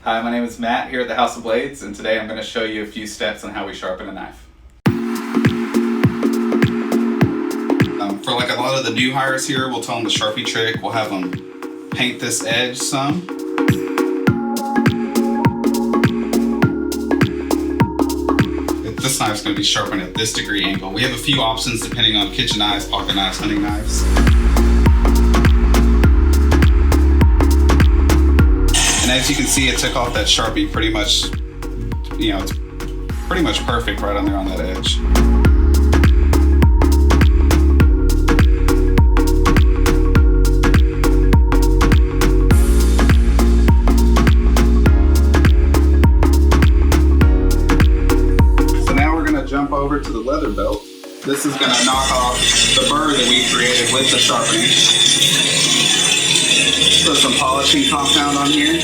Hi, my name is Matt here at the House of Blades, and today I'm going to show you a few steps on how we sharpen a knife. For like a lot of the new hires here, we'll tell them the Sharpie trick. We'll have them paint this edge some. This knife's going to be sharpened at this degree angle. We have a few options depending on kitchen knives, pocket knives, hunting knives. And as you can see, it took off that Sharpie pretty much, it's pretty much perfect right on there on that edge. So now we're going to jump over to the leather belt. This is going to knock off the burr that we created with the sharpening. Put some polishing compound on here.